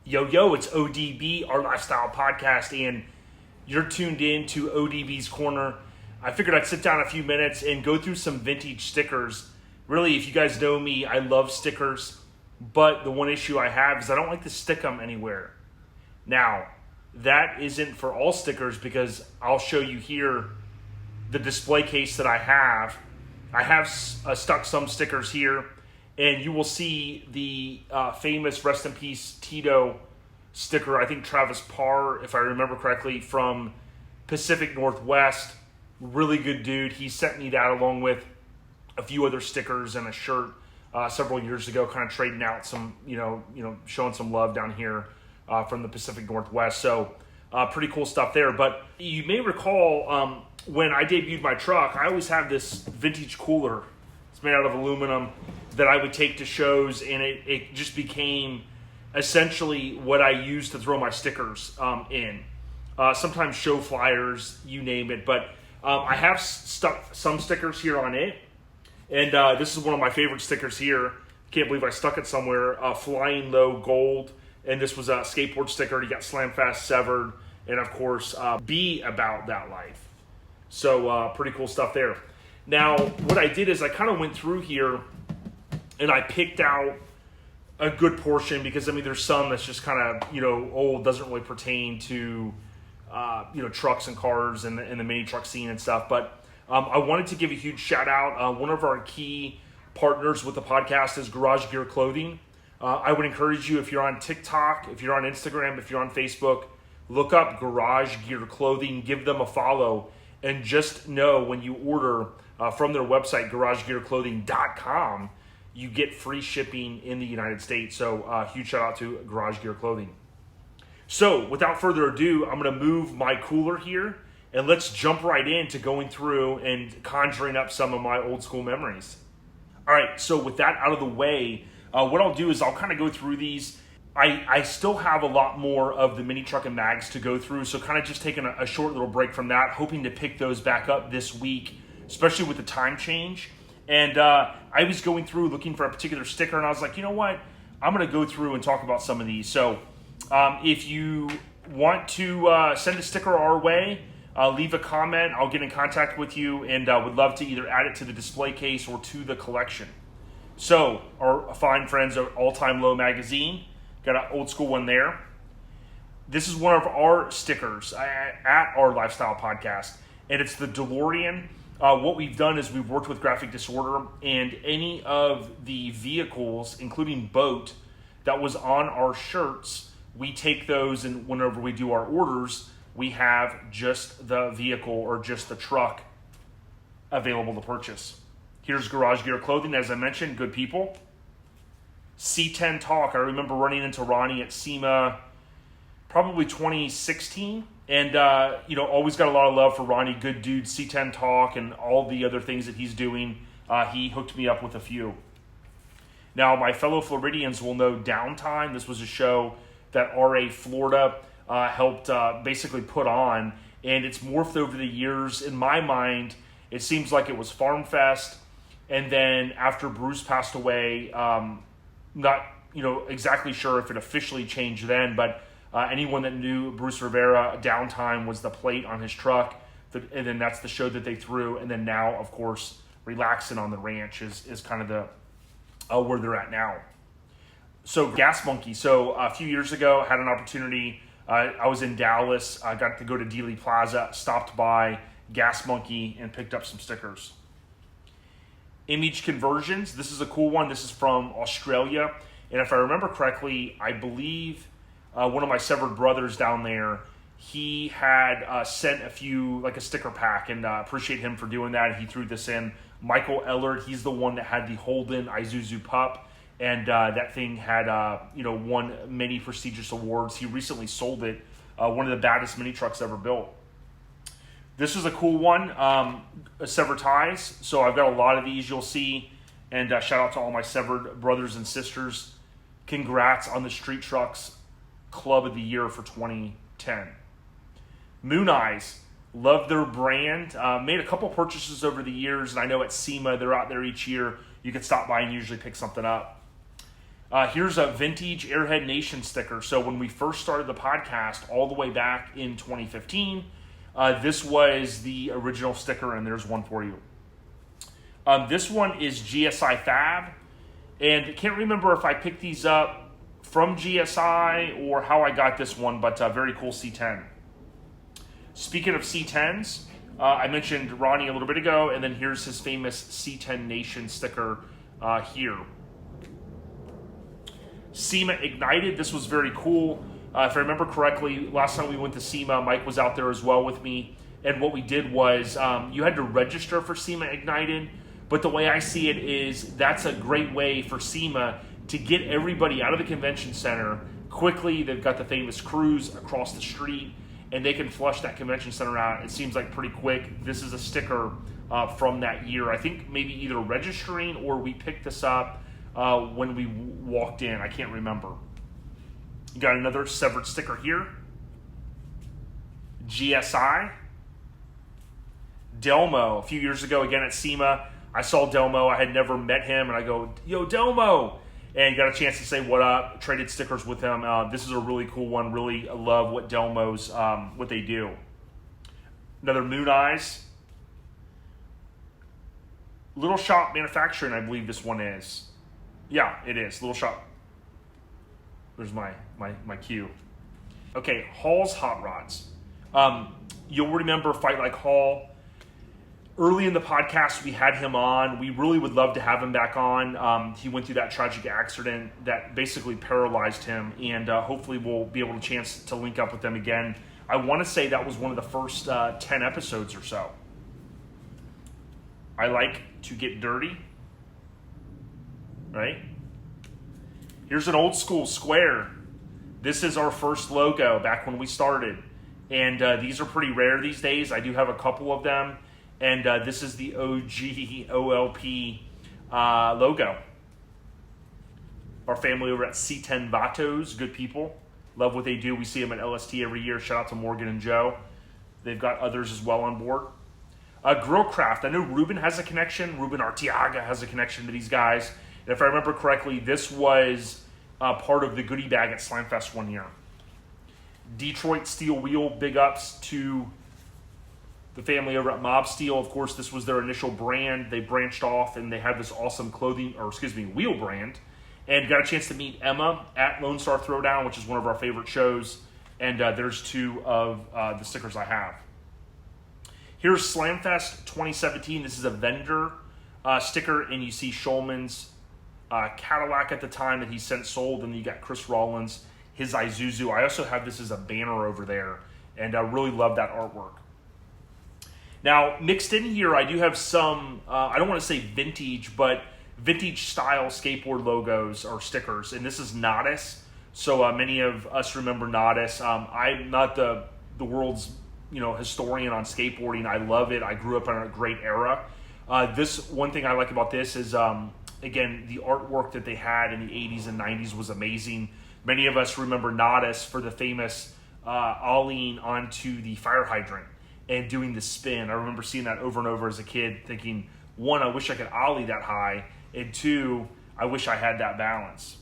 Yo, it's ODB, our lifestyle podcast, and you're tuned in to ODB's Corner. I figured I'd sit down a few minutes and go through some vintage stickers. Really, if you guys know me, I love stickers, but the one issue I have is I don't like to stick them anywhere. Now, that isn't for all stickers because I'll show you here the display case that I have. I have stuck some stickers here, and you will see the famous Rest in Peace Tito sticker, I think Travis Parr, if I remember correctly, from Pacific Northwest. Really good dude. He sent me that along with a few other stickers and a shirt several years ago, kind of trading out some, showing some love down here from the Pacific Northwest. So pretty cool stuff there. But you may recall when I debuted my truck, I always have this vintage cooler. It's made out of aluminum that I would take to shows, and it just became essentially what I used to throw my stickers in. Sometimes show flyers, you name it. But I have stuck some stickers here on it. And this is one of my favorite stickers here. Can't believe I stuck it somewhere. Flying Low Gold. And this was a skateboard sticker. You got Slam Fast Severed. And of course, Be About That Life. So pretty cool stuff there. Now, what I did is I kind of went through here and I picked out a good portion because, there's some that's just kind of, old, doesn't really pertain to, trucks and cars and the mini truck scene and stuff. But I wanted to give a huge shout out. One of our key partners with the podcast is Garage Gear Clothing. I would encourage you, if you're on TikTok, if you're on Instagram, if you're on Facebook, look up Garage Gear Clothing, give them a follow, and just know when you order from their website, garagegearclothing.com, you get free shipping in the United States. So huge shout out to Garage Gear Clothing. So without further ado, I'm going to move my cooler here, and let's jump right into going through and conjuring up some of my old school memories. All right, so with that out of the way, what I'll do is I'll kind of go through these. I still have a lot more of the mini truck and mags to go through, so kind of just taking a short little break from that, hoping to pick those back up this week, especially with the time change. And I was going through looking for a particular sticker, and I was like, you know what? I'm going to go through and talk about some of these. So if you want to send a sticker our way, leave a comment. I'll get in contact with you, and would love to either add it to the display case or to the collection. So our fine friends at All Time Low Magazine, got an old school one there. This is one of our stickers at our lifestyle podcast, and it's the DeLorean. What we've done is we've worked with Graphic Disorder, and any of the vehicles, including boat, that was on our shirts, we take those, and whenever we do our orders, we have just the vehicle or just the truck available to purchase. Here's Garage Gear Clothing, as I mentioned, good people. C10 Talk, I remember running into Ronnie at SEMA probably 2016. And, always got a lot of love for Ronnie, good dude, C10 Talk, and all the other things that he's doing. He hooked me up with a few. Now, my fellow Floridians will know Downtime. This was a show that RA Florida helped basically put on, and it's morphed over the years. In my mind, it seems like it was Farm Fest, and then after Bruce passed away, not exactly sure if it officially changed then, but anyone that knew Bruce Rivera, Downtime was the plate on his truck, and then that's the show that they threw. And then now, of course, Relaxing on the Ranch is kind of the where they're at now. So Gas Monkey. So a few years ago, I had an opportunity. I was in Dallas. I got to go to Dealey Plaza, stopped by Gas Monkey, and picked up some stickers. Image Conversions. This is a cool one. This is from Australia. And if I remember correctly, I believe one of my severed brothers down there, he had sent a few, like a sticker pack, and appreciate him for doing that. He threw this in. Michael Ellard, he's the one that had the Holden Isuzu Pup, and that thing had won many prestigious awards. He recently sold it, one of the baddest mini trucks ever built. This is a cool one, Severed Ties. So I've got a lot of these you'll see, and shout out to all my severed brothers and sisters. Congrats on the Street Trucks Club of the Year for 2010. Moon Eyes, love their brand. Made a couple purchases over the years, and I know at SEMA they're out there each year. You can stop by and usually pick something up. Here's a vintage Airhead Nation sticker. So when we first started the podcast all the way back in 2015, this was the original sticker, and there's one for you. This one is GSI Fab, and can't remember if I picked these up from GSI or how I got this one, but very cool C10. Speaking of C10s, I mentioned Ronnie a little bit ago, and then here's his famous C10 Nation sticker here. SEMA Ignited, this was very cool. If I remember correctly, last time we went to SEMA, Mike was out there as well with me, and what we did was you had to register for SEMA Ignited, but the way I see it is that's a great way for SEMA to get everybody out of the convention center quickly. They've got the famous cruise across the street, and they can flush that convention center out. It seems like pretty quick. This is a sticker from that year. I think maybe either registering or we picked this up when we walked in. I can't remember. You got another severed sticker here. GSI. Delmo. A few years ago, again at SEMA, I saw Delmo. I had never met him, and I go, yo, Delmo! And got a chance to say what up, traded stickers with him. This is a really cool one. Really love what Delmo's, what they do. Another Moon Eyes. Little Shop Manufacturing, I believe this one is. Yeah, it is. Little Shop. There's my cue. Okay, Hall's Hot Rods. You'll remember Fight Like Hall. Early in the podcast, we had him on. We really would love to have him back on. He went through that tragic accident that basically paralyzed him, and hopefully we'll be able to chance to link up with them again. I want to say that was one of the first 10 episodes or so. I like to get dirty. Right? Here's an old school square. This is our first logo back when we started. And these are pretty rare these days. I do have a couple of them. And this is the OG OLP logo. Our family over at C10 Vatos, good people. Love what they do. We see them at LST every year. Shout out to Morgan and Joe. They've got others as well on board. Grillcraft. I know Ruben has a connection. Ruben Arteaga has a connection to these guys. And if I remember correctly, this was part of the goodie bag at Slamfest one year. Detroit Steel Wheel, big ups to the family over at Mob Steel. Of course, this was their initial brand. They branched off and they had this awesome wheel brand. And got a chance to meet Emma at Lone Star Throwdown, which is one of our favorite shows. And there's two of the stickers I have. Here's Slamfest 2017. This is a vendor sticker, and you see Shulman's Cadillac at the time that he since sold, and you got Chris Rollins, his Isuzu. I also have this as a banner over there, and I really love that artwork. Now, mixed in here, I do have some, I don't want to say vintage, but vintage style skateboard logos or stickers, and this is Nodis. So many of us remember Nodis. I'm not the world's historian on skateboarding. I love it. I grew up in a great era. This one thing I like about this is again, the artwork that they had in the 80s and 90s was amazing. Many of us remember Nodis for the famous ollieing onto the fire hydrant and doing the spin. I remember seeing that over and over as a kid, thinking, one, I wish I could ollie that high, and two, I wish I had that balance.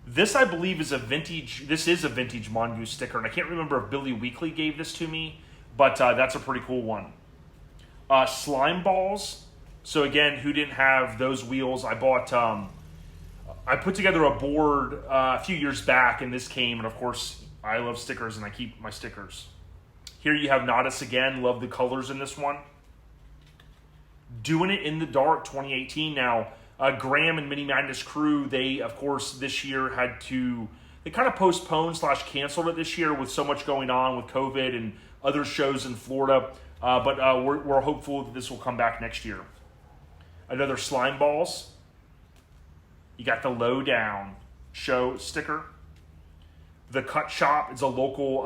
This, I believe, is a vintage Mongoose sticker, and I can't remember if Billy Weekly gave this to me, but that's a pretty cool one. Slime balls. So again, who didn't have those wheels? I bought, I put together a board a few years back, and this came, and of course, I love stickers, and I keep my stickers. Here you have Nodis again. Love the colors in this one. Doing It in the Dark 2018. Now, Graham and Mini Madness crew, they, of course, this year they kind of postponed / canceled it this year with so much going on with COVID and other shows in Florida. But we're hopeful that this will come back next year. Another Slime Balls. You got the Lowdown show sticker. The Cut Shop is a local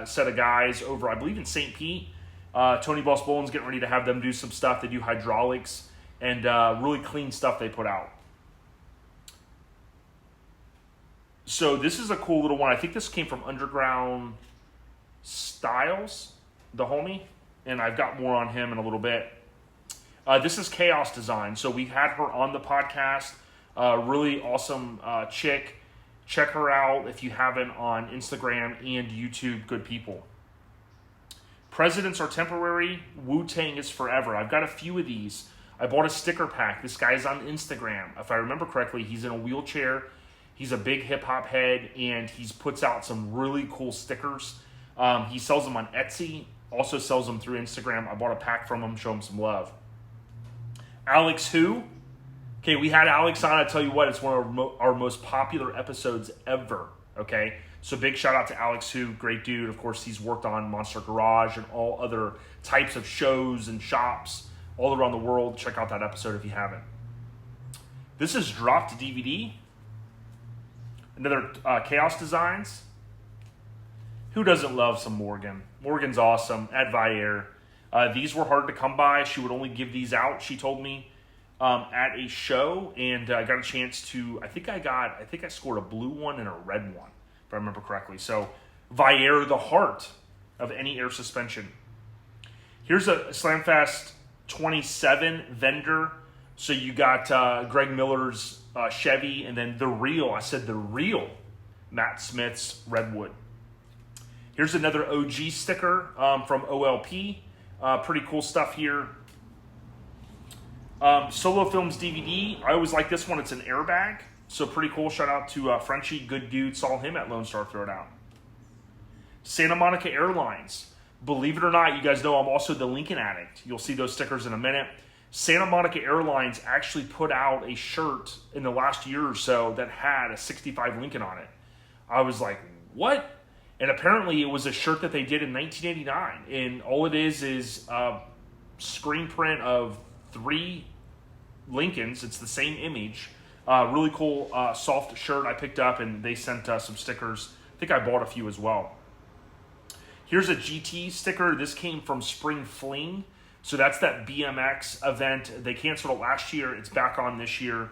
set of guys over, I believe, in St. Pete. Tony Boss Bolin's getting ready to have them do some stuff. They do hydraulics and really clean stuff they put out. So this is a cool little one. I think this came from Underground Styles, the homie, and I've got more on him in a little bit. This is Chaos Design. So we had her on the podcast Really awesome chick. Check her out if you haven't on Instagram and YouTube. Good people. Presidents are temporary. Wu-Tang is forever. I've got a few of these. I bought a sticker pack. This guy's on Instagram. If I remember correctly, he's in a wheelchair. He's a big hip-hop head, and he puts out some really cool stickers. He sells them on Etsy. Also sells them through Instagram. I bought a pack from him. Show him some love. Alex Who? Okay, we had Alex on. I tell you what, it's one of our most popular episodes ever. Okay, so big shout out to Alex Who, great dude. Of course, he's worked on Monster Garage and all other types of shows and shops all around the world. Check out that episode if you haven't. This is dropped DVD. Another Chaos Designs. Who doesn't love some Morgan? Morgan's awesome at Vaire. These were hard to come by. She would only give these out, she told me, at a show, and I got a chance to, I think I scored a blue one and a red one, if I remember correctly. So, Vaire, the heart of any air suspension. Here's a Slamfast 27 vendor. So you got Greg Miller's Chevy, and then the real Matt Smith's Redwood. Here's another OG sticker from OLP. Pretty cool stuff here. Solo Films DVD. I always like this one. It's an airbag. So pretty cool. Shout out to Frenchie. Good dude. Saw him at Lone Star Throwdown. Santa Monica Airlines. Believe it or not, you guys know I'm also the Lincoln addict. You'll see those stickers in a minute. Santa Monica Airlines actually put out a shirt in the last year or so that had a 65 Lincoln on it. I was like, what? And apparently it was a shirt that they did in 1989. And all it is a screen print of 3 Lincolns. It's the same image. Really cool soft shirt I picked up, and they sent some stickers. I think I bought a few as well. Here's a GT sticker. This came from Spring Fling. So that's that BMX event. They canceled it last year. It's back on this year,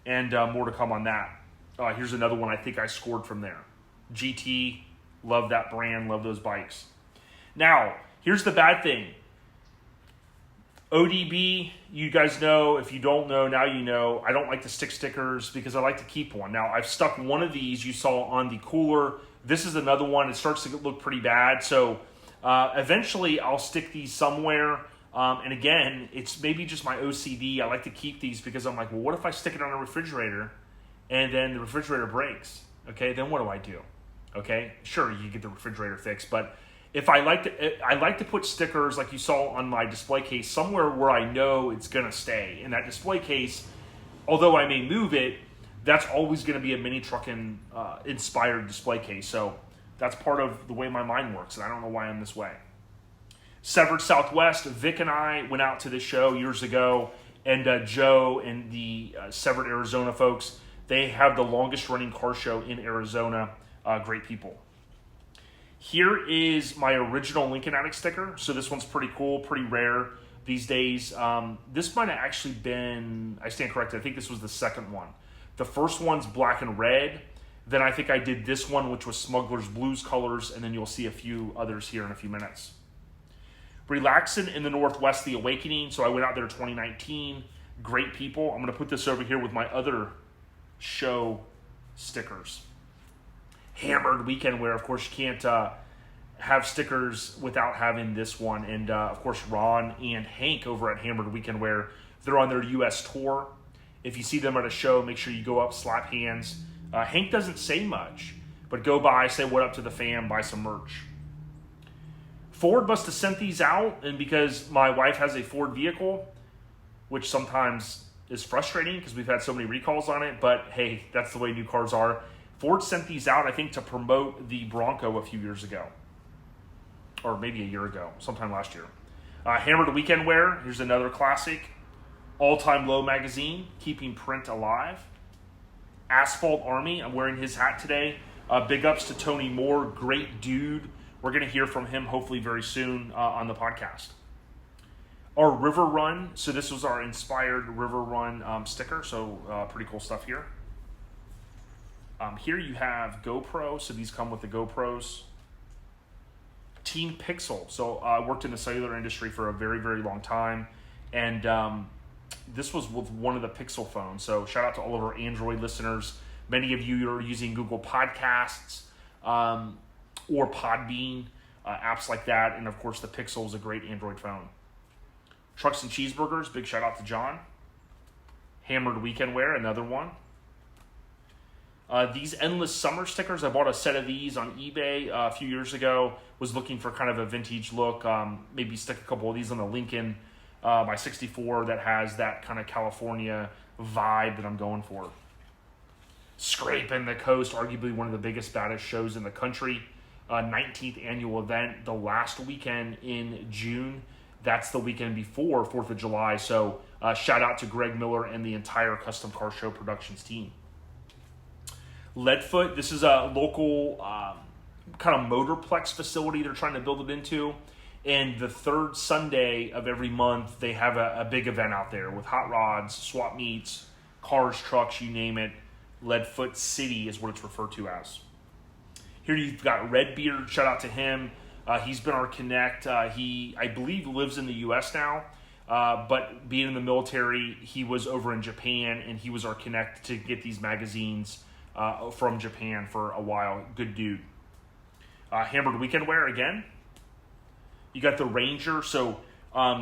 and more to come on that. Here's another one I think I scored from there. GT, love that brand, love those bikes. Now, here's the bad thing. ODB, you guys know. If you don't know, now you know. I don't like to stick stickers because I like to keep one. Now, I've stuck one of these you saw on the cooler. This is another one. It starts to look pretty bad. So eventually I'll stick these somewhere. And again, it's maybe just my OCD. I like to keep these because I'm like, well, what if I stick it on a refrigerator and then the refrigerator breaks? Okay, then what do I do? Okay, sure, you get the refrigerator fixed, but if I like to put stickers like you saw on my display case somewhere where I know it's gonna stay. In that display case, although I may move it, that's always gonna be a mini Truckin inspired display case. So that's part of the way my mind works, and I don't know why I'm this way. Severed Southwest, Vic and I went out to this show years ago, and Joe and the Severed Arizona folks, they have the longest running car show in Arizona. Great people. Here is my original Lincoln Addict sticker. So this one's pretty cool, pretty rare these days. This might have actually been, I stand corrected, I think this was the second one. The first one's black and red. Then I think I did this one, which was Smuggler's Blues colors, and then you'll see a few others here in a few minutes. Relaxin' in the Northwest, The Awakening. So I went out there in 2019. Great people. I'm going to put this over here with my other show stickers. Hammered Weekend Wear. Of course, you can't have stickers without having this one. And, of course, Ron and Hank over at Hammered Weekend Wear. They're on their U.S. tour. If you see them at a show, make sure you go up, slap hands. Hank doesn't say much, but go by, say what up to the fam, buy some merch. Ford must have sent these out, and because my wife has a Ford vehicle, which sometimes is frustrating because we've had so many recalls on it, but hey, that's the way new cars are. Ford sent these out, I think, to promote the Bronco a few years ago, or maybe a year ago, sometime last year. Hammered Weekend Wear, here's another classic. All Time Low magazine, keeping print alive. Asphalt Army, I'm wearing his hat today. Big ups to Tony Moore, great dude. We're going to hear from him hopefully very soon on the podcast. Our River Run, so this was our inspired River Run sticker, so pretty cool stuff here. Here you have GoPro, so these come with the GoPros. Team Pixel, so I worked in the cellular industry for a very, very long time, and this was with one of the Pixel phones. So shout out to all of our Android listeners. Many of you are using Google Podcasts or Podbean, apps like that. And of course, the Pixel is a great Android phone. Trucks and Cheeseburgers, big shout out to John. Hammered Weekend Wear, another one. These Endless Summer stickers, I bought a set of these on eBay a few years ago. Was looking for kind of a vintage look. Maybe stick a couple of these on the Lincoln my 64 that has that kind of California vibe that I'm going for. Scraping the Coast, arguably one of the biggest, baddest shows in the country. 19th annual event, the last weekend in June. That's the weekend before 4th of July. So shout out to Greg Miller and the entire Custom Car Show Productions team. Leadfoot, this is a local kind of motorplex facility they're trying to build it into. And the third Sunday of every month, they have a big event out there with hot rods, swap meets, cars, trucks, you name it. Leadfoot City is what it's referred to as. Here you've got Redbeard, shout out to him. He's been our connect. He, I believe, lives in the U.S. now, but being in the military, he was over in Japan, and he was our connect to get these magazines from Japan for a while. Good dude. Hammered Weekend Wear again. You got the Ranger. So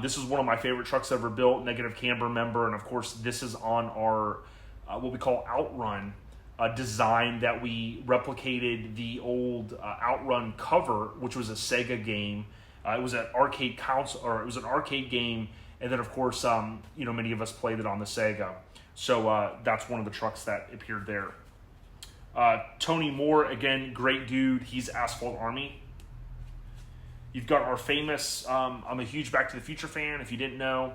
this is one of my favorite trucks ever built. Negative camber member, and of course, this is on our what we call Outrun. Design that we replicated the old Outrun cover, which was a Sega game. It was an arcade console, or it was an arcade game, and then of course, many of us played it on the Sega. So that's one of the trucks that appeared there. Tony Moore, again, great dude. He's Asphalt Army. You've got our famous. I'm a huge Back to the Future fan. If you didn't know,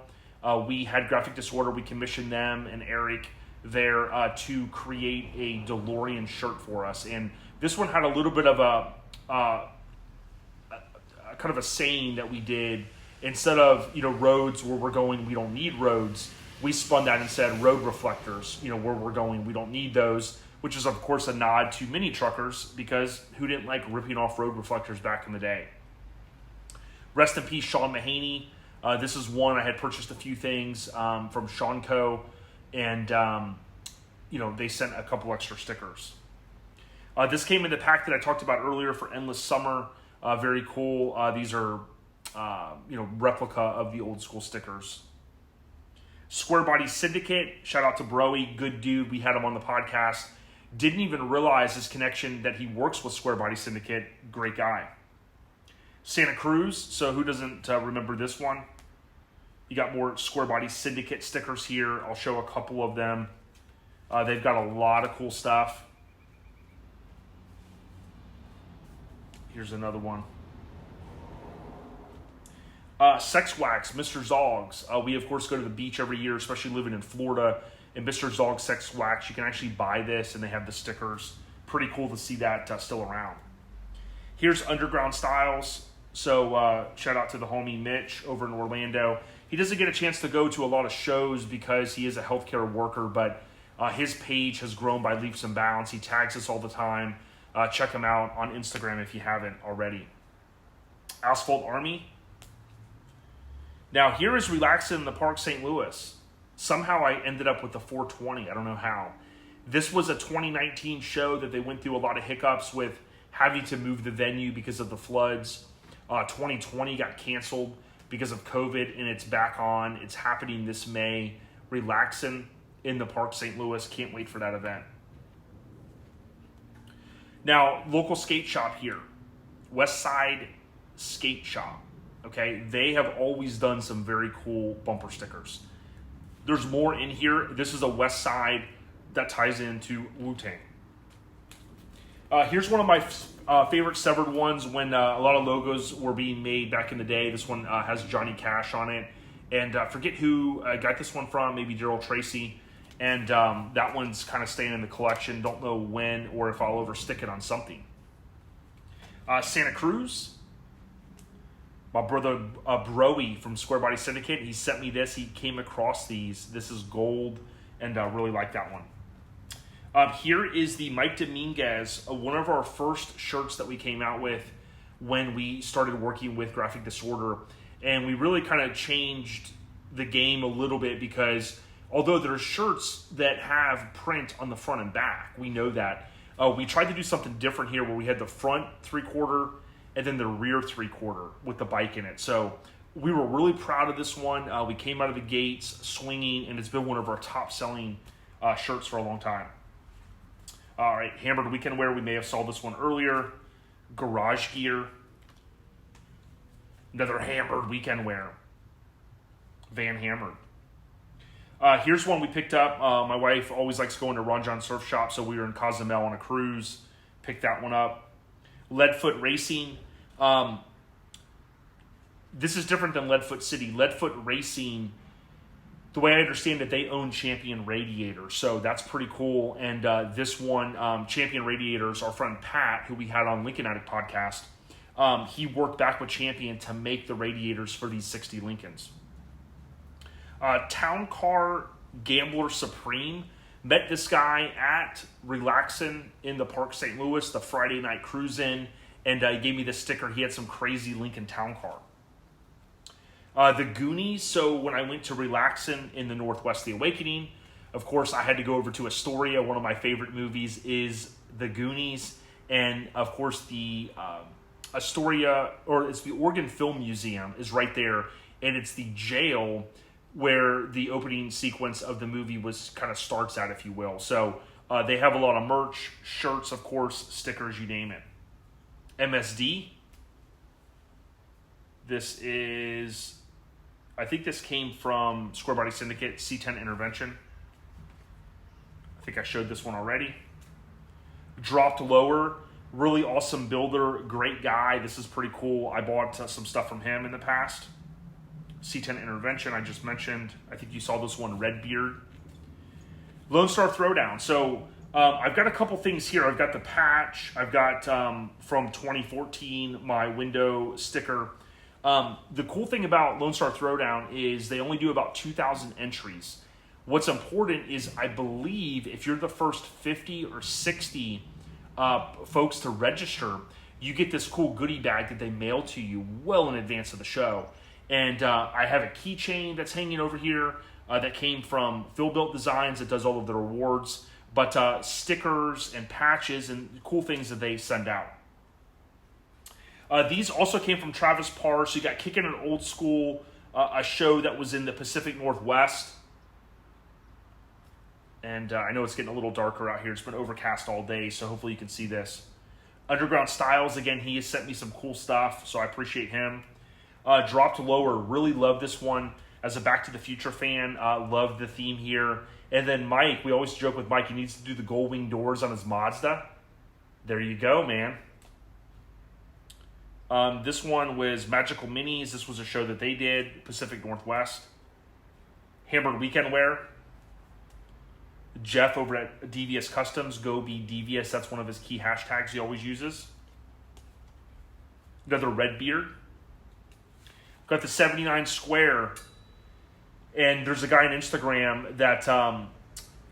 we had Graphic Disorder. We commissioned them and Eric there to create a DeLorean shirt for us, and this one had a little bit of a kind of a saying that we did. Instead of roads where we're going, we don't need roads, we spun that and said road reflectors, where we're going, we don't need those, which is of course a nod to mini truckers, because who didn't like ripping off road reflectors back in the day. Rest in peace, Sean Mahaney. This is one I had purchased a few things from Sean Co. And, they sent a couple extra stickers. This came in the pack that I talked about earlier for Endless Summer. Very cool. These are, replica of the old school stickers. Square Body Syndicate. Shout out to Broey. Good dude. We had him on the podcast. Didn't even realize his connection that he works with Square Body Syndicate. Great guy. Santa Cruz. So who doesn't remember this one? You got more Square Body Syndicate stickers here. I'll show a couple of them. They've got a lot of cool stuff. Here's another one. Sex Wax, Mr. Zoggs. We, of course, go to the beach every year, especially living in Florida. And Mr. Zoggs Sex Wax, you can actually buy this, and they have the stickers. Pretty cool to see that still around. Here's Underground Styles. So shout out to the homie Mitch over in Orlando. He doesn't get a chance to go to a lot of shows because he is a healthcare worker, but his page has grown by leaps and bounds. He tags us all the time. Check him out on Instagram if you haven't already. Asphalt Army. Now, here is Relaxing in the Park, St. Louis. Somehow I ended up with the 420. I don't know how. This was a 2019 show that they went through a lot of hiccups with having to move the venue because of the floods. 2020 got canceled because of COVID, and it's back on. It's happening this May. Relaxing in the Park, St. Louis. Can't wait for that event. Now, local skate shop here. West Side Skate Shop. Okay, they have always done some very cool bumper stickers. There's more in here. This is a West Side that ties into Wu-Tang. Here's one of my favorite severed ones when a lot of logos were being made back in the day. This one has Johnny Cash on it. And forget who I got this one from, maybe Daryl Tracy. And that one's kind of staying in the collection. Don't know when or if I'll ever stick it on something. Santa Cruz. My brother Broey from Square Body Syndicate, he sent me this. He came across these. This is gold, and I really like that one. Here is the Mike Dominguez, one of our first shirts that we came out with when we started working with Graphic Disorder. And we really kind of changed the game a little bit because although there are shirts that have print on the front and back, we know that. We tried to do something different here where we had the front 3/4 and then the rear 3/4 with the bike in it. So we were really proud of this one. We came out of the gates swinging, and it's been one of our top-selling shirts for a long time. All right, Hammered Weekend Wear. We may have saw this one earlier. Garage Gear. Another Hammered Weekend Wear. Van Hammered. Here's one we picked up. My wife always likes going to Ron John Surf Shop, so we were in Cozumel on a cruise. Picked that one up. Leadfoot Racing. This is different than Leadfoot City. Leadfoot Racing, the way I understand it, they own Champion Radiators, so that's pretty cool. And this one, Champion Radiators, our friend Pat, who we had on Lincoln Addict podcast, he worked back with Champion to make the radiators for these 60 Lincolns. Town Car Gambler Supreme. Met this guy at Relaxin' in the Park St. Louis, the Friday night cruise in, and he gave me this sticker. He had some crazy Lincoln Town Car. The Goonies. So when I went to Relaxin' in the Northwest The Awakening, of course, I had to go over to Astoria. One of my favorite movies is The Goonies. And, of course, the Astoria, or it's the Oregon Film Museum, is right there. And it's the jail where the opening sequence of the movie was kind of starts at, if you will. So they have a lot of merch, shirts, of course, stickers, you name it. MSD. This is, I think this came from Square Body Syndicate, C10 Intervention. I think I showed this one already. Dropped Lower. Really awesome builder, great guy. This is pretty cool. I bought some stuff from him in the past. C10 Intervention, I just mentioned. I think you saw this one, Redbeard. Lone Star Throwdown. So I've got a couple things here. I've got the patch. I've got from 2014, my window sticker. The cool thing about Lone Star Throwdown is they only do about 2,000 entries. What's important is I believe if you're the first 50 or 60 folks to register, you get this cool goodie bag that they mail to you well in advance of the show. And I have a keychain that's hanging over here that came from Phil Built Designs that does all of their awards, but stickers and patches and cool things that they send out. These also came from Travis Parr. So you got Kickin' It Old School, a show that was in the Pacific Northwest. And I know it's getting a little darker out here. It's been overcast all day, so hopefully you can see this. Underground Styles, again, he has sent me some cool stuff, so I appreciate him. Dropped Lower, really love this one. As a Back to the Future fan, love the theme here. And then Mike, we always joke with Mike, he needs to do the gold wing doors on his Mazda. There you go, man. This one was Magical Minis. This was a show that they did, Pacific Northwest. Hammered Weekend Wear. Jeff over at Devious Customs, go be devious. That's one of his key hashtags he always uses. Another Redbeard. Got the 79 Square. And there's a guy on Instagram that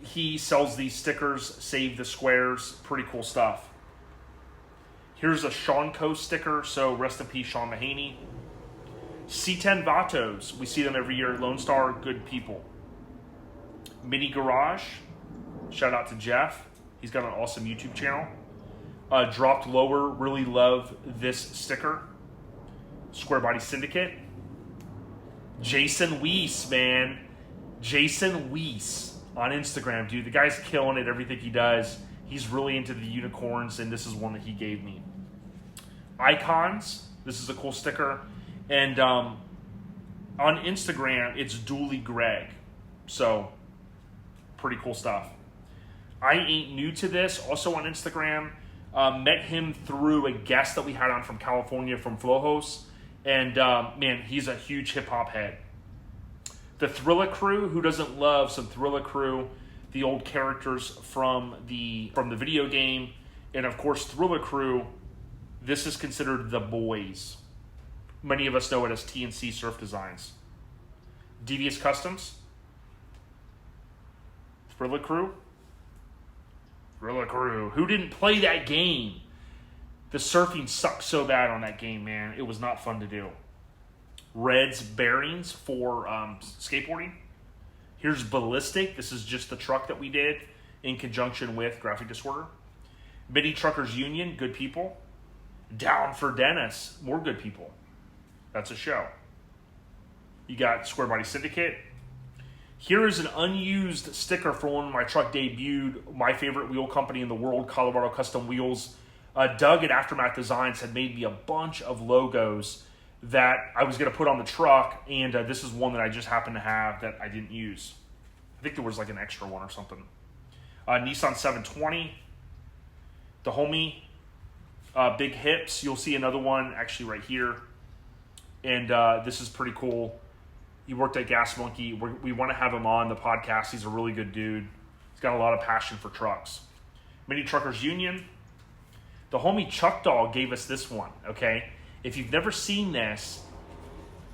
he sells these stickers, Save the Squares. Pretty cool stuff. Here's a Sean Coe sticker, so rest in peace, Sean Mahaney. C10 Vatos. We see them every year at Lone Star. Good people. Mini Garage. Shout out to Jeff. He's got an awesome YouTube channel. Dropped Lower. Really love this sticker. Square Body Syndicate. Jason Weiss, man. Jason Weiss on Instagram, dude. The guy's killing it, everything he does. He's really into the unicorns, and this is one that he gave me. Icons. This is a cool sticker. And on Instagram, it's Dooley Greg. So, pretty cool stuff. I ain't new to this. Also on Instagram. Met him through a guest that we had on from California, from Flojos. And, man, he's a huge hip-hop head. The Thrilla Crew. Who doesn't love some Thrilla Crew? The old characters from the video game. And, of course, Thrilla Crew, this is considered the boys. Many of us know it as TNC Surf Designs. Devious Customs. Thrilla Crew. Thrilla Crew. Who didn't play that game? The surfing sucked so bad on that game, man. It was not fun to do. Red's bearings for skateboarding. Here's Ballistic. This is just the truck that we did in conjunction with Graphic Disorder. Mini Truckers Union, good people. Down for Dennis, more good people. That's a show. You got Square Body Syndicate. Here is an unused sticker for when my truck debuted. My favorite wheel company in the world, Colorado Custom Wheels. Doug at Aftermath Designs had made me a bunch of logos that I was going to put on the truck, and this is one that I just happened to have that I didn't use. I think there was like an extra one or something. Nissan 720. The homie, Big Hips. You'll see another one actually right here. And this is pretty cool. He worked at Gas Monkey. We want to have him on the podcast. He's a really good dude. He's got a lot of passion for trucks. Mini Truckers Union. The homie Chuck Dog gave us this one, okay? If you've never seen this,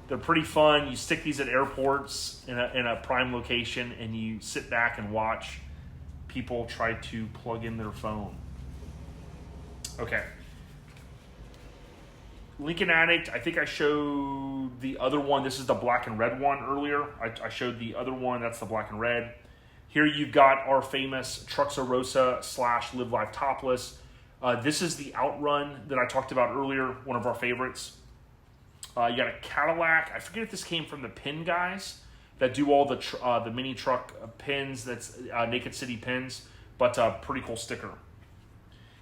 they're pretty fun. You stick these at airports in a prime location, and you sit back and watch people try to plug in their phone. Okay. Lincoln Addict, I think I showed the other one. This is the black and red one earlier. I showed the other one. That's the black and red. Here you've got our famous Trucksarosa / Live Life Topless. This is the Outrun that I talked about earlier, one of our favorites. You got a Cadillac. I forget if this came from the Pin guys that do all the mini truck pins. That's Naked City pins, but pretty cool sticker.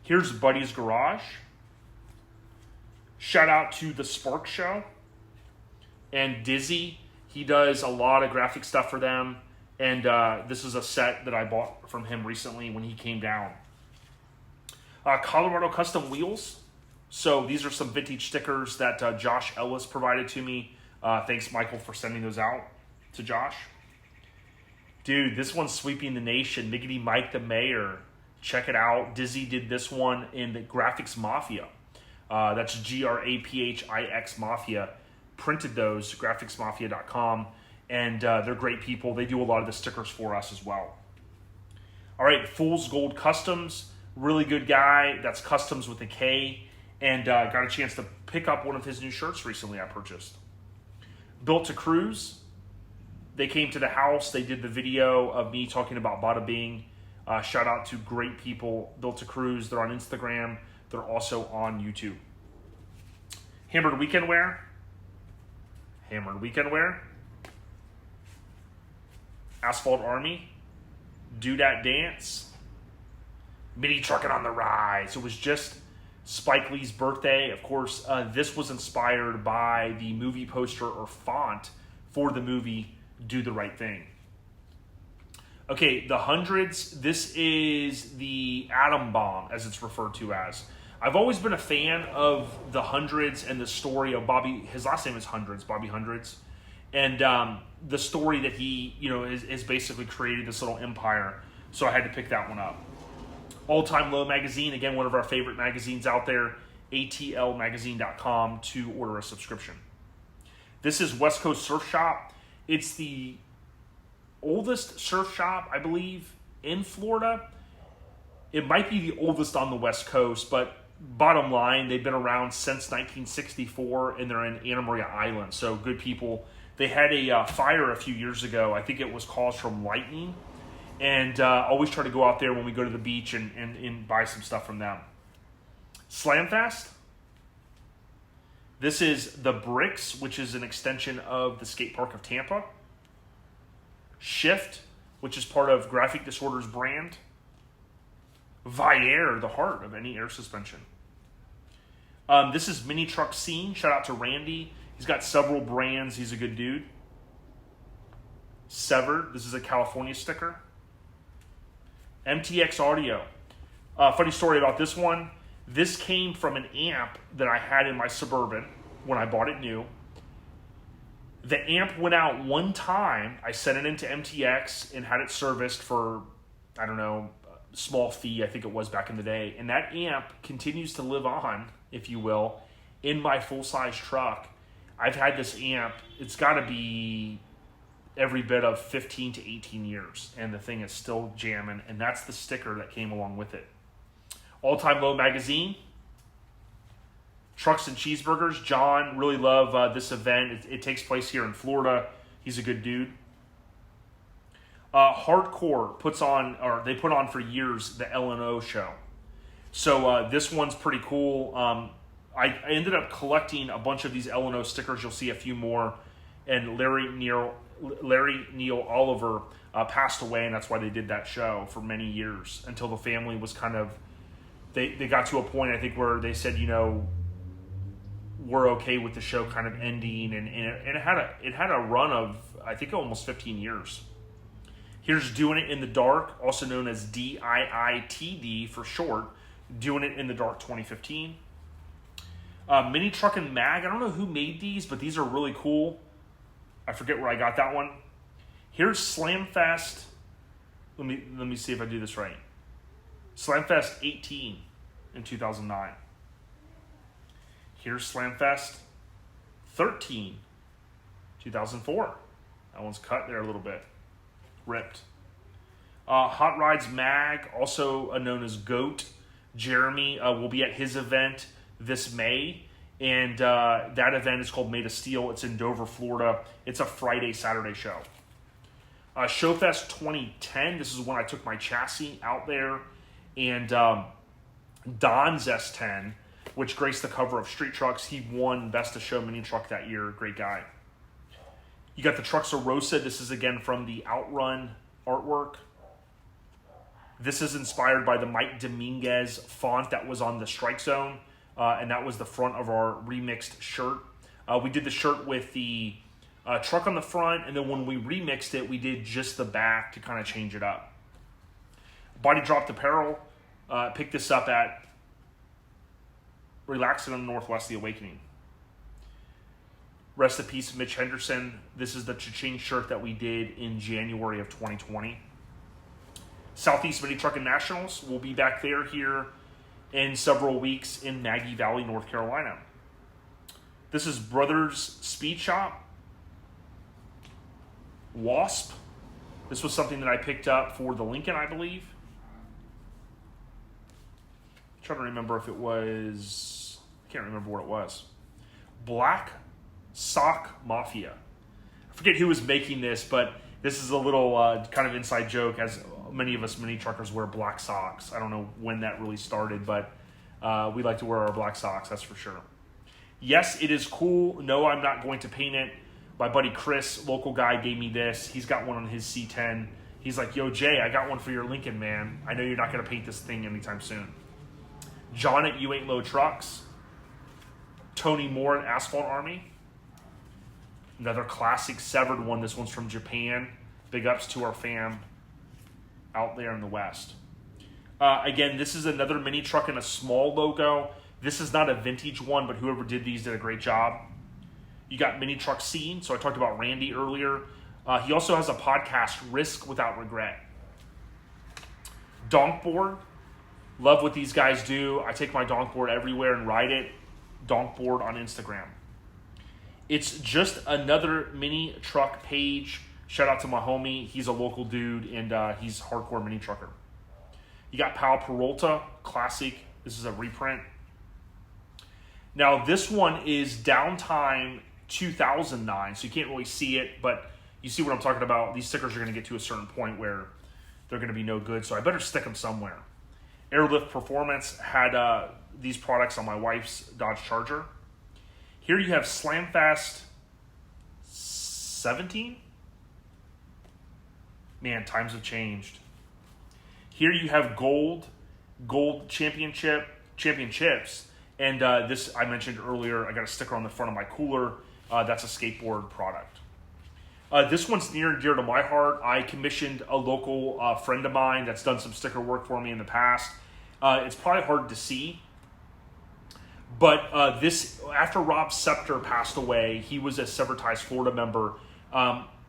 Here's Buddy's Garage. Shout out to the Spark Show and Dizzy. He does a lot of graphic stuff for them. And this is a set that I bought from him recently when he came down. Colorado Custom Wheels. So these are some vintage stickers that Josh Ellis provided to me. Thanks, Michael, for sending those out to Josh. Dude, this one's sweeping the nation. Miggity Mike the Mayor. Check it out. Dizzy did this one in the Graphics Mafia. That's GRAPHIX Mafia. Printed those, graphicsmafia.com. And they're great people. They do a lot of the stickers for us as well. All right, Fool's Gold Customs. Really good guy. That's Customs with a K. And got a chance to pick up one of his new shirts recently I purchased. Built to Cruise. They came to the house. They did the video of me talking about Bada Bing. Shout out to great people. Built to Cruise. They're on Instagram. They're also on YouTube. Hammered Weekend Wear. Hammered Weekend Wear. Asphalt Army. Do That Dance. Mini Truckin' on the Rise. It was just Spike Lee's birthday. Of course, this was inspired by the movie poster or font for the movie Do the Right Thing. Okay, the hundreds. This is the Atom Bomb, as it's referred to as. I've always been a fan of the hundreds and the story of Bobby. His last name is Hundreds, Bobby Hundreds. And the story that he, is basically created this little empire. So I had to pick that one up. All Time Low magazine, again, one of our favorite magazines out there, atlmagazine.com to order a subscription. This is West Coast Surf Shop. It's the oldest surf shop, I believe, in Florida. It might be the oldest on the West Coast, but bottom line, they've been around since 1964, and they're in Anna Maria Island, so good people. They had a fire a few years ago. I think it was caused from lightning. And always try to go out there when we go to the beach and buy some stuff from them. Slamfest. This is The Bricks, which is an extension of the skate park of Tampa. Shift, which is part of Graphic Disorder's brand. Viair, the heart of any air suspension. This is Mini Truck Scene. Shout out to Randy. He's got several brands. He's a good dude. Severed. This is a California sticker. MTX Audio. Funny story about this one. This came from an amp that I had in my Suburban when I bought it new. The amp went out one time. I sent it into MTX and had it serviced for, I don't know, a small fee, I think it was back in the day. And that amp continues to live on, if you will, in my full-size truck. I've had this amp, it's got to be every bit of 15 to 18 years, and the thing is still jamming, and that's the sticker that came along with it. All Time Low magazine. Trucks and Cheeseburgers. John, really love this event. It takes place here in Florida. He's a good dude. Hardcore they put on for years the L&O show. So this one's pretty cool. I ended up collecting a bunch of these L&O stickers. You'll see a few more. And Larry Neal Oliver passed away, and that's why they did that show for many years until the family was kind of, they got to a point, I think, where they said, we're okay with the show kind of ending, and it had a run of, I think, almost 15 years. Here's Doing It in the Dark, also known as DIITD for short, Doing It in the Dark 2015. Mini Truckin Mag, I don't know who made these, but these are really cool. I forget where I got that one. Here's Slamfest. Let me see if I do this right. Slamfest 18 in 2009. Here's Slamfest 13, 2004. That one's cut there a little bit. Ripped. Hot Rides Mag, also known as GOAT. Jeremy will be at his event this May. And that event is called Made of Steel. It's in Dover, Florida. It's a Friday, Saturday show. Showfest 2010. This is when I took my chassis out there. And Don's S10, which graced the cover of Street Trucks. He won Best of Show Mini Truck that year. Great guy. You got the Trucksarosa. This is, again, from the Outrun artwork. This is inspired by the Mike Dominguez font that was on the Strike Zone. And that was the front of our remixed shirt. We did the shirt with the truck on the front, and then when we remixed it, we did just the back to kind of change it up. Body Dropped Apparel. Picked this up at Relaxing on the Northwest, The Awakening. Rest in peace, Mitch Henderson. This is the Cha-Ching shirt that we did in January of 2020. Southeast Mini Truckin Nationals. We'll be back there here in several weeks in Maggie Valley, North Carolina. This is Brothers Speed Shop. Wasp. This was something that I picked up for the Lincoln, I believe. I'm trying to remember if it was, I can't remember what it was. Black Sock Mafia. I forget who was making this, but this is a little kind of inside joke, as many of us mini truckers wear black socks. I don't know when that really started, but we like to wear our black socks, that's for sure. Yes, it is cool. No, I'm not going to paint it. My buddy Chris, local guy, gave me this. He's got one on his C10. He's like, yo, Jay, I got one for your Lincoln, man. I know you're not going to paint this thing anytime soon. John at You Ain't Low Trucks. Tony Moore at Asphalt Army. Another classic severed one. This one's from Japan. Big ups to our fam out there in the West. Again, this is another mini truck in a small logo. This is not a vintage one, but whoever did these did a great job. You got Mini Truck Scene. So I talked about Randy earlier. He also has a podcast, Risk Without Regret. Donkboard. Love what these guys do. I take my donkboard everywhere and ride it. Donkboard on Instagram. It's just another mini truck page. Shout out to my homie. He's a local dude, and he's hardcore mini trucker. You got Pal Peralta, classic. This is a reprint. Now, this one is Downtime 2009, so you can't really see it, but you see what I'm talking about. These stickers are going to get to a certain point where they're going to be no good, so I better stick them somewhere. Airlift Performance had these products on my wife's Dodge Charger. Here you have Slamfast 17. Man, times have changed. Here you have Gold Championships. And this I mentioned earlier, I got a sticker on the front of my cooler. That's a skateboard product. This one's near and dear to my heart. I commissioned a local friend of mine that's done some sticker work for me in the past. It's probably hard to see. But this, after Rob Scepter passed away, he was a Severtise Florida member.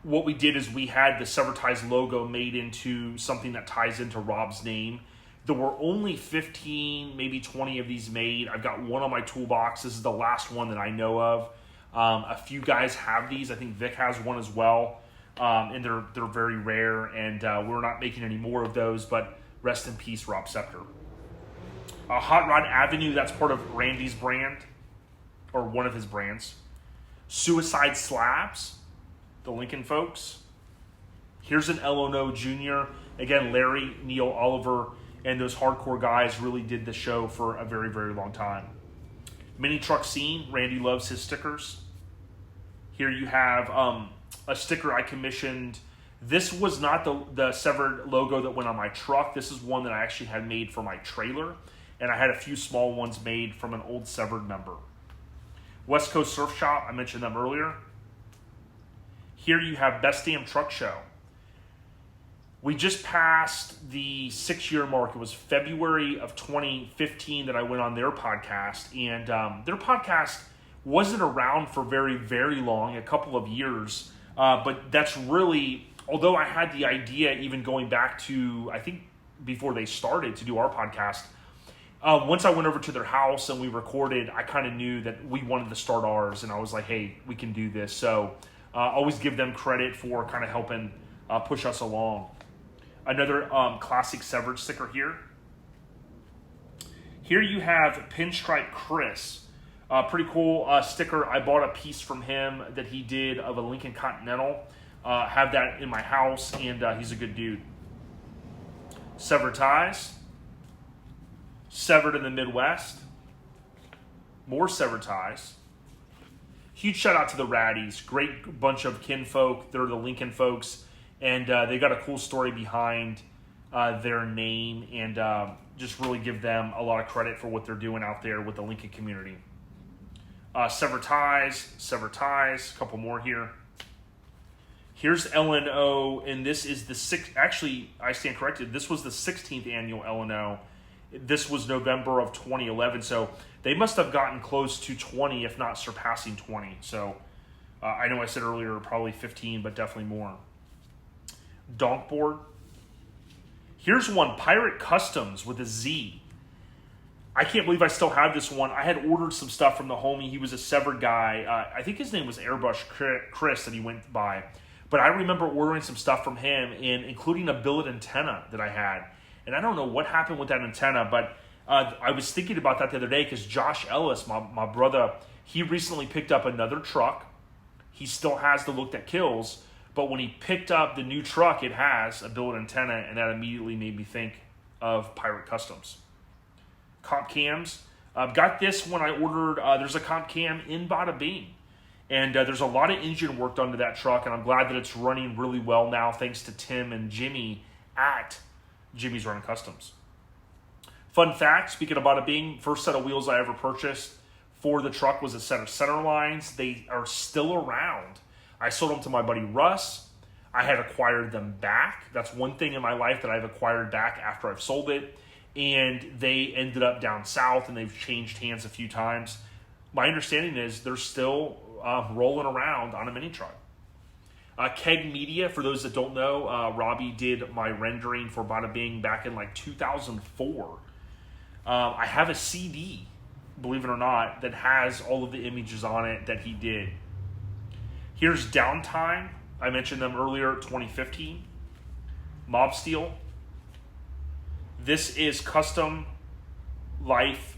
What we did is we had the Severtise logo made into something that ties into Rob's name. There were only 15, maybe 20 of these made. I've got one on my toolbox. This is the last one that I know of. A few guys have these. I think Vic has one as well. And they're very rare. And we're not making any more of those. But rest in peace, Rob Scepter. Hot Rod Avenue, that's part of Randy's brand. or one of his brands. Suicide Slabs, the Lincoln folks. Here's an LNO Jr. Again, Larry, Neil, Oliver, and those hardcore guys really did the show for a very, very long time. Mini Truck Scene, Randy loves his stickers. Here you have a sticker I commissioned. This was not the severed logo that went on my truck. This is one that I actually had made for my trailer. And I had a few small ones made from an old severed member. West Coast Surf Shop, I mentioned them earlier. Here you have Best Damn Truck Show. We just passed the 6-year mark. It was February of 2015 that I went on their podcast. And their podcast wasn't around for very, very long, a couple of years. But that's really, although I had the idea even going back to, I think, before they started to do our podcast, once I went over to their house and we recorded, I kind of knew that we wanted to start ours. And I was like, hey, we can do this. So always give them credit for kind of helping push us along. Another classic severed sticker here. Here you have Pinstripe Chris. Pretty cool sticker. I bought a piece from him that he did of a Lincoln Continental. Have that in my house, and he's a good dude. Severed Ties. Severed in the Midwest. More Severed Ties. Huge shout out to the Raddies. Great bunch of kinfolk. They're the Lincoln folks. And they got a cool story behind their name, and just really give them a lot of credit for what they're doing out there with the Lincoln community. Severed Ties, a couple more here. Here's LNO, and this is the 6th, actually, I stand corrected, this was the 16th annual LNO. This was November of 2011, so they must have gotten close to 20, if not surpassing 20. So I know I said earlier probably 15, but definitely more. Donkboard. Here's one, Pirate Customs with a Z. I can't believe I still have this one. I had ordered some stuff from the homie. He was a severed guy. I think his name was Airbrush Chris that he went by. But I remember ordering some stuff from him, and including a billet antenna that I had. And I don't know what happened with that antenna, but I was thinking about that the other day because Josh Ellis, my brother, he recently picked up another truck. He still has the look that kills. But when he picked up the new truck, it has a billet antenna, and that immediately made me think of Pirate Customs. Comp cams. Got this when I ordered, there's a comp cam in Bada Bing. And there's a lot of engine work done to that truck, and I'm glad that it's running really well now thanks to Tim and Jimmy at Jimmy's Running Customs. Fun fact, speaking of Bada Bing, first set of wheels I ever purchased for the truck was a set of center lines. They are still around. I sold them to my buddy Russ. I had acquired them back. That's one thing in my life that I've acquired back after I've sold it. And they ended up down south, and they've changed hands a few times. My understanding is they're still rolling around on a mini truck. Keg Media, for those that don't know, Robbie did my rendering for Bada Bing back in like 2004. I have a CD, believe it or not, that has all of the images on it that he did. Here's Downtime. I mentioned them earlier, 2015. Mob Steel. This is Custom Life,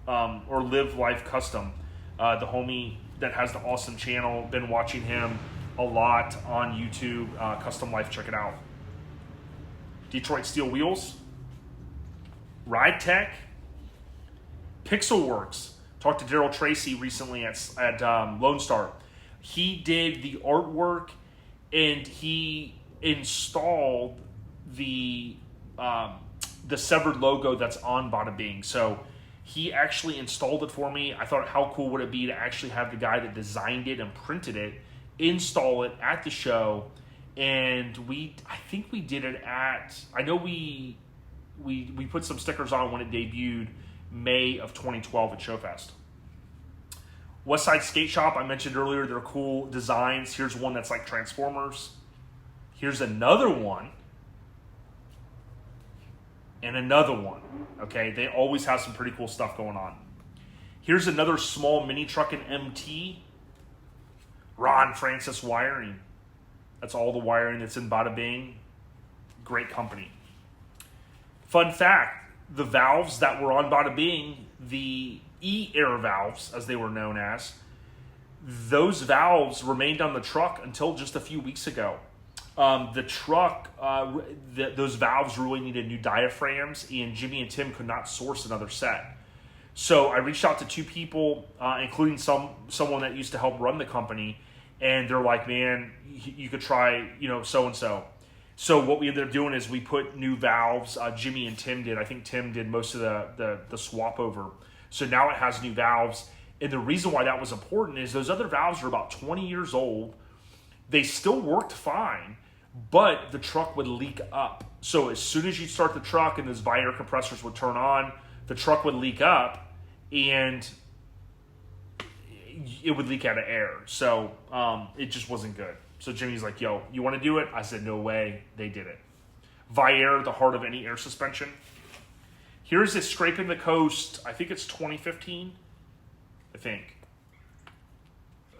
or Live Life Custom. The homie that has the awesome channel. Been watching him a lot on YouTube. Custom Life, check it out. Detroit Steel Wheels. Ride Tech. Pixelworks. Talked to Daryl Tracy recently at Lone Star. He did the artwork, and he installed the severed logo that's on Bada Bing. So he actually installed it for me. I thought, how cool would it be to actually have the guy that designed it and printed it install it at the show? And I think we did it at, I know we put some stickers on when it debuted May of 2012 at Showfest. West Side Skate Shop, I mentioned earlier, they're cool designs. Here's one that's like Transformers. Here's another one. And another one. Okay, they always have some pretty cool stuff going on. Here's another small mini Truckin MT. Ron Francis Wiring. That's all the wiring that's in Bada Bing. Great company. Fun fact, the valves that were on Bada Bing, the E-Air valves, as they were known as, those valves remained on the truck until just a few weeks ago. The truck, those valves really needed new diaphragms, and Jimmy and Tim could not source another set. So I reached out to two people, including someone that used to help run the company, and they're like, man, you could try, so-and-so. So what we ended up doing is we put new valves. Jimmy and Tim did. I think Tim did most of the swap over. So now it has new valves. And the reason why that was important is those other valves are about 20 years old. They still worked fine, but the truck would leak up. So as soon as you start the truck and those bi-air compressors would turn on, the truck would leak up and it would leak out of air. So it just wasn't good. So Jimmy's like, yo, you want to do it? I said, no way. They did it. Vi-Air, the heart of any air suspension. Here's this Scraping the Coast. I think it's 2015. I think.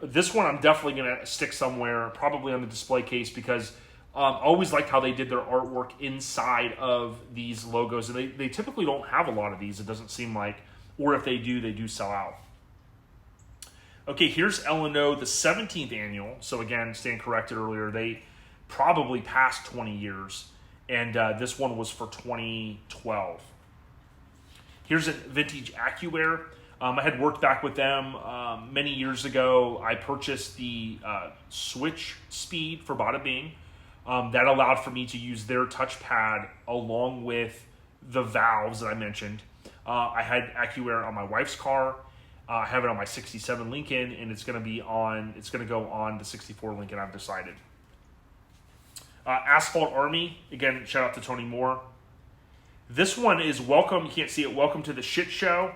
This one I'm definitely going to stick somewhere, probably on the display case, because I always liked how they did their artwork inside of these logos. And they typically don't have a lot of these, it doesn't seem like. Or if they do sell out. Okay, here's L&O, the 17th annual. So again, stand corrected earlier. They probably passed 20 years. And this one was for 2012. Here's a vintage AccuAir. I had worked back with them many years ago. I purchased the switch speed for Bada Bing. That allowed for me to use their touchpad along with the valves that I mentioned. I had AccuAir on my wife's car. I have it on my 67 Lincoln, and it's going to go on the 64 Lincoln, I've decided. Asphalt Army, again, shout out to Tony Moore. This one is welcome. You can't see it. Welcome to the shit show.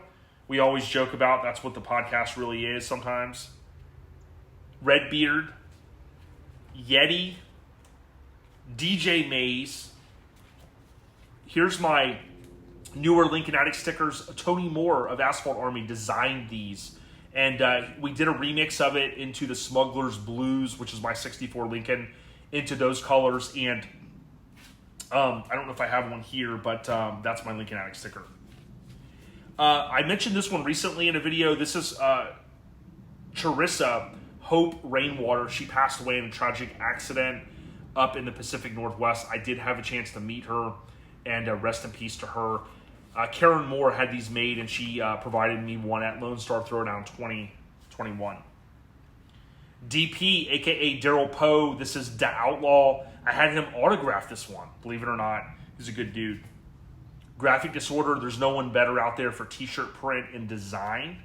We always joke about that's what the podcast really is sometimes. Redbeard, Yeti, DJ Maze. Here's my newer Lincoln Attic stickers. Tony Moore of Asphalt Army designed these. And we did a remix of it into the Smuggler's Blues, which is my 64 Lincoln, into those colors. And I don't know if I have one here, but that's my Lincoln Attic sticker. I mentioned this one recently in a video. This is Charissa Hope Rainwater. She passed away in a tragic accident up in the Pacific Northwest. I did have a chance to meet her, and rest in peace to her. Karen Moore had these made, and she provided me one at Lone Star Throwdown 2021. DP, a.k.a. Daryl Poe. This is Da Outlaw. I had him autograph this one, believe it or not. He's a good dude. Graphic Disorder, there's no one better out there for t-shirt print and design.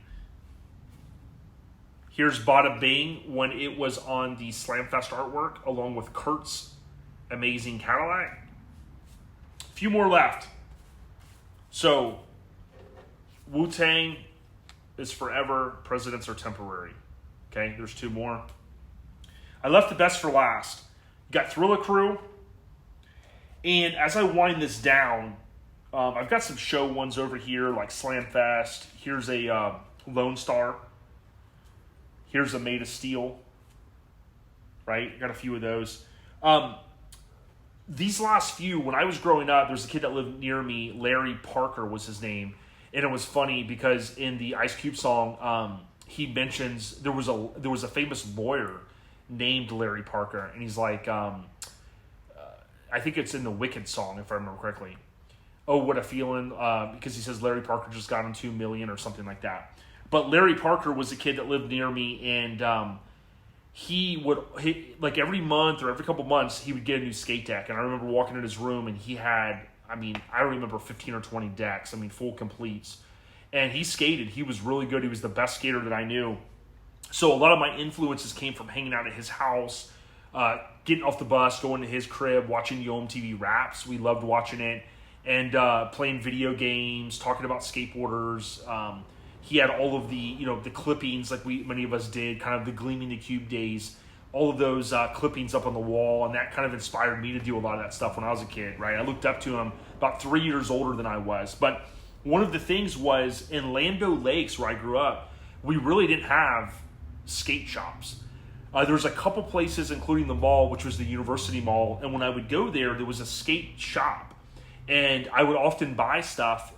Here's Bada Bing when it was on the Slamfest artwork, along with Kurt's amazing Cadillac. A few more left. So, Wu-Tang is forever, presidents are temporary. Okay, there's two more. I left the best for last. You got Thriller Crew. And as I wind this down, I've got some show ones over here, like Slamfest. Here's a Lone Star. Here's a Made of Steel. Right? Got a few of those. These last few, when I was growing up, there was a kid that lived near me. Larry Parker was his name. And it was funny because in the Ice Cube song, he mentions there was a famous lawyer named Larry Parker. And he's like, I think it's in the Wicked song, if I remember correctly. Oh, what a feeling, because he says Larry Parker just got him $2 million or something like that. But Larry Parker was a kid that lived near me, and he like every month or every couple months, he would get a new skate deck. And I remember walking in his room, and he had, I remember 15 or 20 decks, full completes. And he skated. He was really good. He was the best skater that I knew. So a lot of my influences came from hanging out at his house, getting off the bus, going to his crib, watching ummm TV Raps. We loved watching it. And playing video games, talking about skateboarders. He had all of the, the clippings like many of us did, kind of the Gleaming the Cube days. All of those clippings up on the wall, and that kind of inspired me to do a lot of that stuff when I was a kid, right? I looked up to him, about 3 years older than I was. But one of the things was in Lando Lakes, where I grew up, we really didn't have skate shops. There was a couple places, including the mall, which was the University Mall, and when I would go there, there was a skate shop. And I would often buy stuff,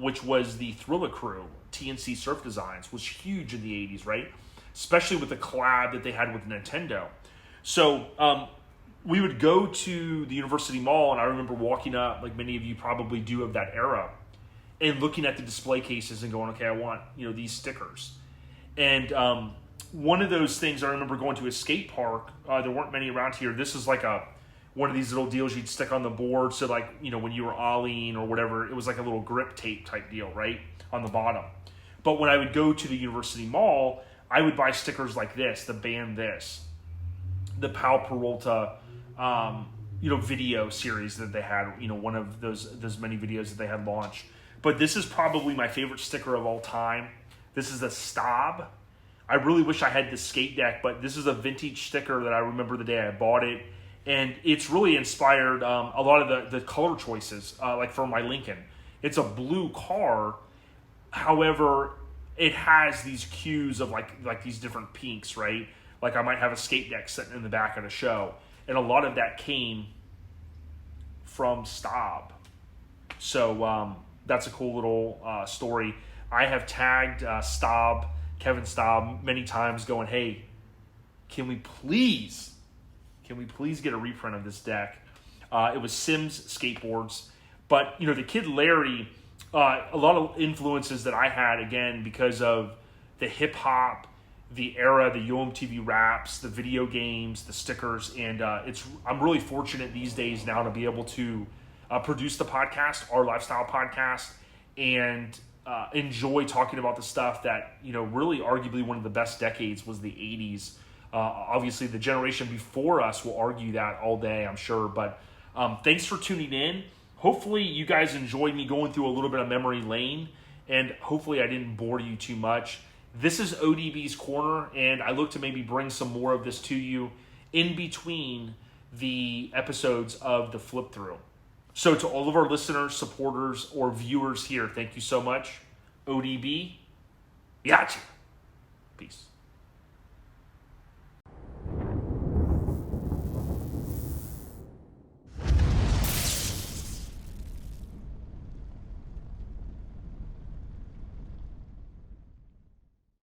which was the Thriller Crew, TNC Surf Designs, was huge in the 80s, right? Especially with the collab that they had with Nintendo. So we would go to the University Mall, and I remember walking up, like many of you probably do of that era, and looking at the display cases and going, okay, I want, these stickers. And one of those things, I remember going to a skate park. There weren't many around here. This is like one of these little deals you'd stick on the board. So like, when you were ollieing or whatever, it was like a little grip tape type deal, right? On the bottom. But when I would go to the University Mall, I would buy stickers like this, the band this, the Pal Peralta, video series that they had, one of those many videos that they had launched. But this is probably my favorite sticker of all time. This is a Staub. I really wish I had the skate deck, but this is a vintage sticker that I remember the day I bought it. And it's really inspired a lot of the color choices, like for my Lincoln. It's a blue car. However, it has these cues of like these different pinks, right? Like I might have a skate deck sitting in the back at a show. And a lot of that came from Staub. So that's a cool little story. I have tagged Kevin Staub, many times going, hey, can we please get a reprint of this deck? It was Sims Skateboards. But, the kid Larry, a lot of influences that I had, again, because of the hip-hop, the era, the UMTV raps, the video games, the stickers, and I'm really fortunate these days now to be able to produce the podcast, our lifestyle podcast, and enjoy talking about the stuff that, really arguably one of the best decades was the 80s. Obviously, the generation before us will argue that all day, I'm sure. But thanks for tuning in. Hopefully, you guys enjoyed me going through a little bit of memory lane, and hopefully I didn't bore you too much. This is ODB's Corner, and I look to maybe bring some more of this to you in between the episodes of the flip through. So to all of our listeners, supporters, or viewers here, thank you so much. ODB, gotcha. Peace.